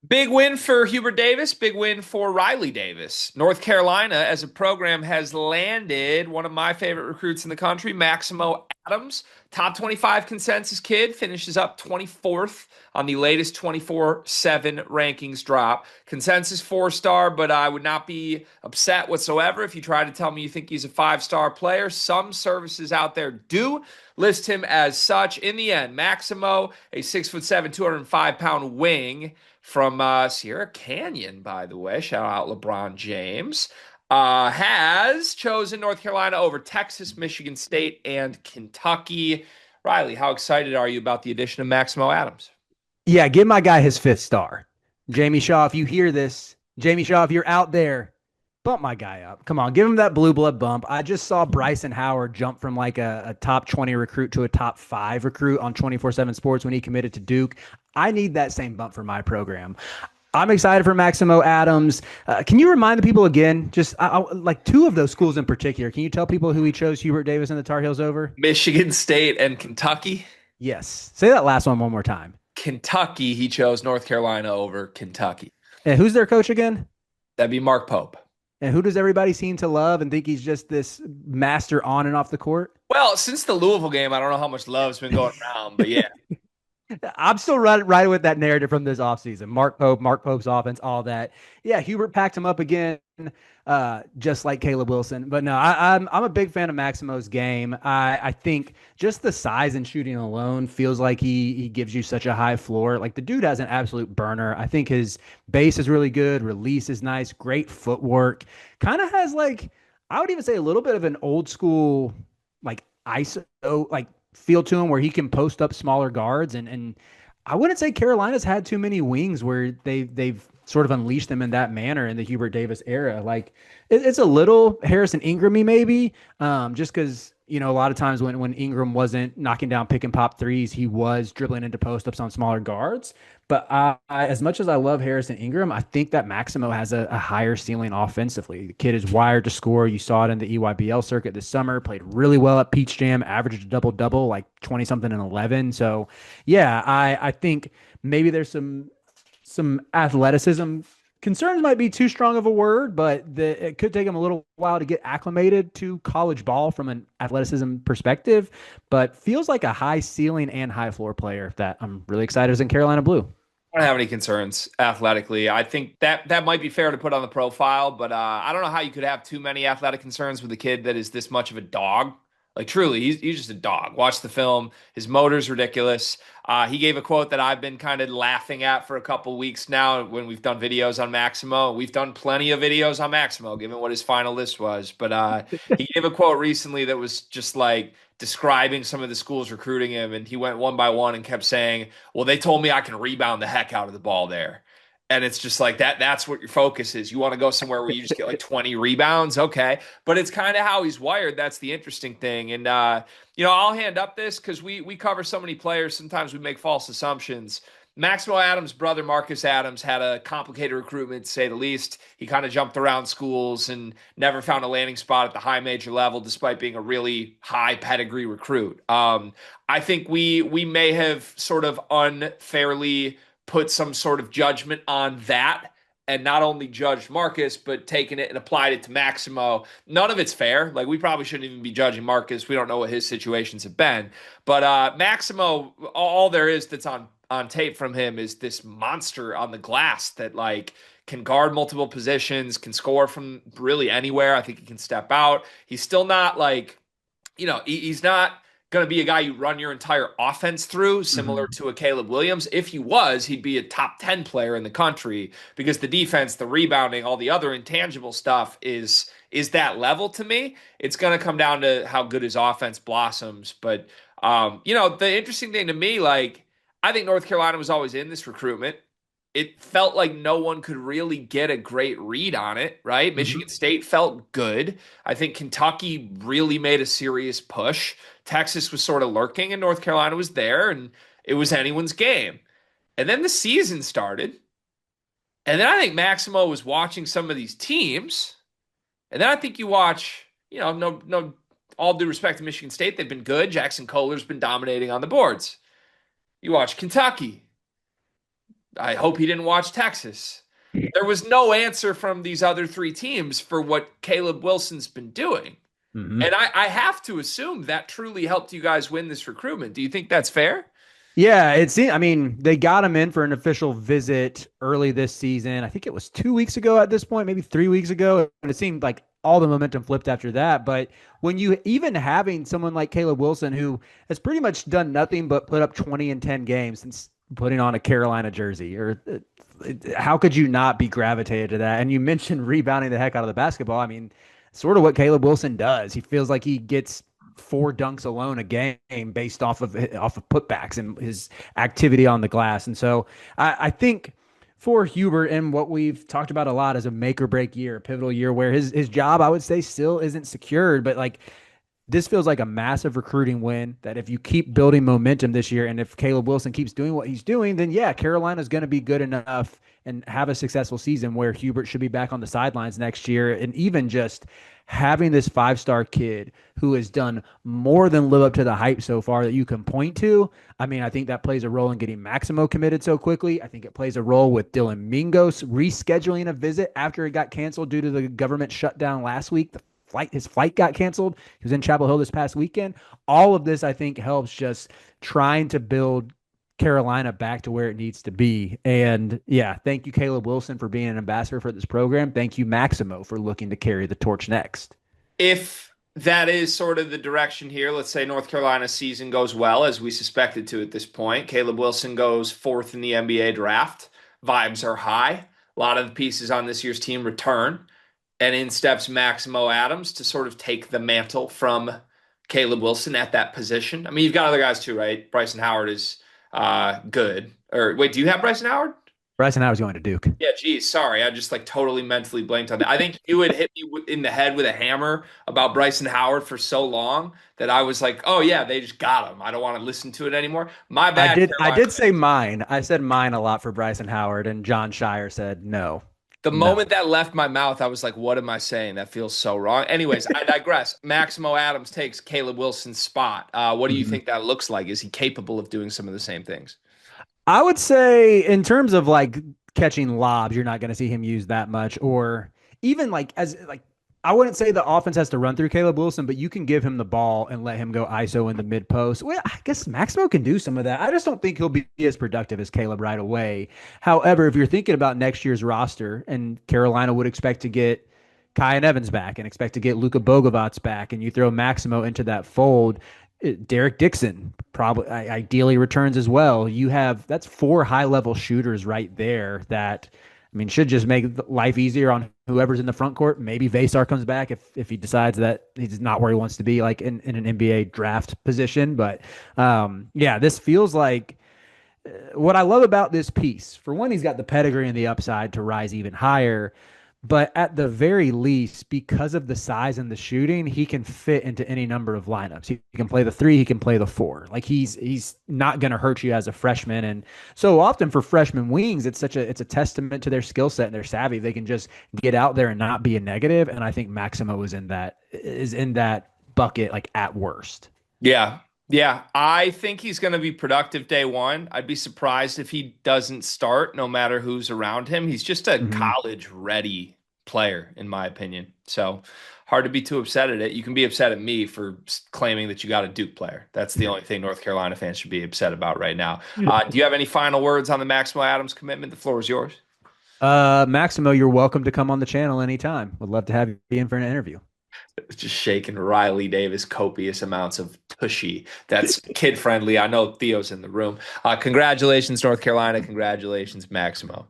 Big win for Hubert Davis, big win for Riley Davis. North Carolina, as a program, has landed one of my favorite recruits in the country, Maximo Adams. Top 25 consensus kid, finishes up 24th on the latest 24/7 rankings drop. Consensus 4-star, but I would not be upset whatsoever if you try to tell me you think he's a 5-star player. Some services out there do list him as such. In the end, Maximo, a 6'7", 205-pound wing from Sierra Canyon, by the way. Shout out LeBron James. Has chosen North Carolina over Texas, Michigan State, and Kentucky. Riley, how excited are you about the addition of Maximo Adams? Yeah, give my guy his fifth star. Jamie Shaw, if you hear this, Jamie Shaw, if you're out there, bump my guy up. Come on, give him that blue blood bump. I just saw Bryson Howard jump from like a top 20 recruit to a top 5 recruit on 24/7 Sports when he committed to Duke. I need that same bump for my program. I'm excited for Maximo Adams. Can you remind the people again, just like two of those schools in particular? Can you tell people who he chose Hubert Davis and the Tar Heels over? Michigan State and Kentucky. Yes. Say that last one more time. Kentucky, he chose North Carolina over Kentucky. And who's their coach again? That'd be Mark Pope. And who does everybody seem to love and think he's just this master on and off the court? Well, since the Louisville game, I don't know how much love's been going around, but yeah. I'm still riding with that narrative from this offseason. Mark Pope's offense, all that. Yeah, Hubert packed him up again, just like Caleb Wilson. But no, I'm a big fan of Maximo's game. I think just the size and shooting alone feels like he gives you such a high floor. Like the dude has an absolute burner. I think his base is really good, release is nice, great footwork. Kind of has like I would even say a little bit of an old school like ISO like feel to him where he can post up smaller guards and I wouldn't say Carolina's had too many wings where they've sort of unleashed them in that manner in the Hubert Davis era. Like it's a little Harrison Ingramy maybe, just because a lot of times when Ingram wasn't knocking down pick and pop threes, he was dribbling into post ups on smaller guards. But as much as I love Harrison Ingram, I think that Maximo has a higher ceiling offensively. The kid is wired to score. You saw it in the EYBL circuit this summer. Played really well at Peach Jam. Averaged a double double, like 20 something and 11. So yeah, I think maybe there's some athleticism. Concerns might be too strong of a word, but it could take him a little while to get acclimated to college ball from an athleticism perspective, but feels like a high ceiling and high floor player that I'm really excited is in Carolina Blue. I don't have any concerns athletically. I think that might be fair to put on the profile, but I don't know how you could have too many athletic concerns with a kid that is this much of a dog. Like truly, he's just a dog. Watch the film. His motor's ridiculous. He gave a quote that I've been kind of laughing at for a couple weeks now when we've done videos on Maximo. We've done plenty of videos on Maximo, given what his final list was. But he gave a quote recently that was just like describing some of the schools recruiting him, and he went one by one and kept saying, "Well, they told me I can rebound the heck out of the ball there." And it's just like that's what your focus is. You want to go somewhere where you just get like 20 rebounds, okay? But it's kind of how he's wired. That's the interesting thing. And I'll hand up this because we cover so many players. Sometimes we make false assumptions. Maximo Adams' brother Marcus Adams had a complicated recruitment, to say the least. He kind of jumped around schools and never found a landing spot at the high major level, despite being a really high pedigree recruit. I think we may have sort of unfairly put some sort of judgment on that and not only judged Marcus, but taken it and applied it to Maximo. None of it's fair. Like, we probably shouldn't even be judging Marcus. We don't know what his situations have been. But Maximo, all there is that's on tape from him is this monster on the glass that, like, can guard multiple positions, can score from really anywhere. I think he can step out. He's still not, like, he's not going to be a guy you run your entire offense through, similar to a Caleb Williams. If he was, he'd be a top 10 player in the country because the defense, the rebounding, all the other intangible stuff is that level to me. It's going to come down to how good his offense blossoms. But, the interesting thing to me, like, I think North Carolina was always in this recruitment. It felt like no one could really get a great read on it, right? Mm-hmm. Michigan State felt good. I think Kentucky really made a serious push. Texas was sort of lurking, and North Carolina was there, and it was anyone's game. And then the season started, and then I think Maximo was watching some of these teams, and then I think you watch, no, all due respect to Michigan State, they've been good. Jackson Kohler's been dominating on the boards. You watch Kentucky. I hope he didn't watch Texas. There was no answer from these other three teams for what Caleb Wilson's been doing. Mhm. And I have to assume that truly helped you guys win this recruitment. Do you think that's fair? Yeah, it seemed, I mean, they got him in for an official visit early this season. I think it was 2 weeks ago at this point, maybe 3 weeks ago. And it seemed like all the momentum flipped after that. But when you even having someone like Caleb Wilson, who has pretty much done nothing but put up 20 in 10 games since putting on a Carolina jersey, or how could you not be gravitated to that? And you mentioned rebounding the heck out of the basketball. I mean, sort of what Caleb Wilson does. He feels like he gets four dunks alone a game based off of putbacks and his activity on the glass. And so I think for Hubert and what we've talked about a lot as a make or break year, a pivotal year where his job, I would say, still isn't secured, but like this feels like a massive recruiting win that if you keep building momentum this year and if Caleb Wilson keeps doing what he's doing, then yeah, Carolina's going to be good enough and have a successful season where Hubert should be back on the sidelines next year. And even just having this five-star kid who has done more than live up to the hype so far that you can point to. I mean, I think that plays a role in getting Maximo committed so quickly. I think it plays a role with Dylan Mingos rescheduling a visit after it got canceled due to the government shutdown last week. His flight got canceled. He was in Chapel Hill this past weekend. All of this, I think, helps just trying to build Carolina back to where it needs to be. And yeah, thank you, Caleb Wilson, for being an ambassador for this program. Thank you, Maximo, for looking to carry the torch next. If that is sort of the direction here, let's say North Carolina's season goes well, as we suspected to at this point. Caleb Wilson goes fourth in the NBA draft. Vibes are high. A lot of the pieces on this year's team return. And in steps Maximo Adams to sort of take the mantle from Caleb Wilson at that position. I mean, you've got other guys too, right? Bryson Howard is good. Or wait, do you have Bryson Howard? Bryson Howard's going to Duke. Yeah, geez, sorry. I just like totally mentally blanked on that. I think you had hit me in the head with a hammer about Bryson Howard for so long that I was like, oh yeah, they just got him. I don't want to listen to it anymore. My I bad, did. I Carolina. did say mine. I said mine a lot for Bryson Howard, and John Shire said no, The no. moment that left my mouth, I was like, what am I saying? That feels so wrong. Anyways, I digress. Maximo Adams takes Caleb Wilson's spot. What do you Mhm. think that looks like? Is he capable of doing some of the same things? I would say in terms of like catching lobs, you're not going to see him use that much, or even like as like I wouldn't say the offense has to run through Caleb Wilson, but you can give him the ball and let him go ISO in the mid post. Well, I guess Maximo can do some of that. I just don't think he'll be as productive as Caleb right away. However, if you're thinking about next year's roster, and Carolina would expect to get Kyan Evans back and expect to get Luka Bogovats back, and you throw Maximo into that fold, Derek Dixon probably ideally returns as well. You have that's four high level shooters right there that I mean should just make life easier on whoever's in the front court. Maybe Vasar comes back if he decides that he's not where he wants to be, like in an NBA draft position. But yeah, this feels like what I love about this piece. For one, he's got the pedigree and the upside to rise even higher. But at the very least, because of the size and the shooting, he can fit into any number of lineups. He can play the three, he can play the four. Like he's not going to hurt you as a freshman. And so often for freshman wings, it's a testament to their skill set and their savvy. They can just get out there and not be a negative. And I think Maximo is in that bucket, like at worst. Yeah. Yeah. I think he's going to be productive day one. I'd be surprised if he doesn't start no matter who's around him. He's just a Mhm. college ready player, in my opinion. So hard to be too upset at it. You can be upset at me for claiming that you got a Duke player. That's the only thing North Carolina fans should be upset about right now. Do you have any final words on the Maximo Adams commitment? The floor is yours. Maximo, you're welcome to come on the channel anytime. Would love to have you in for an interview. Just shaking Riley Davis copious amounts of tushy. That's kid friendly. I know Theo's in the room. Congratulations, North Carolina. Congratulations, Maximo.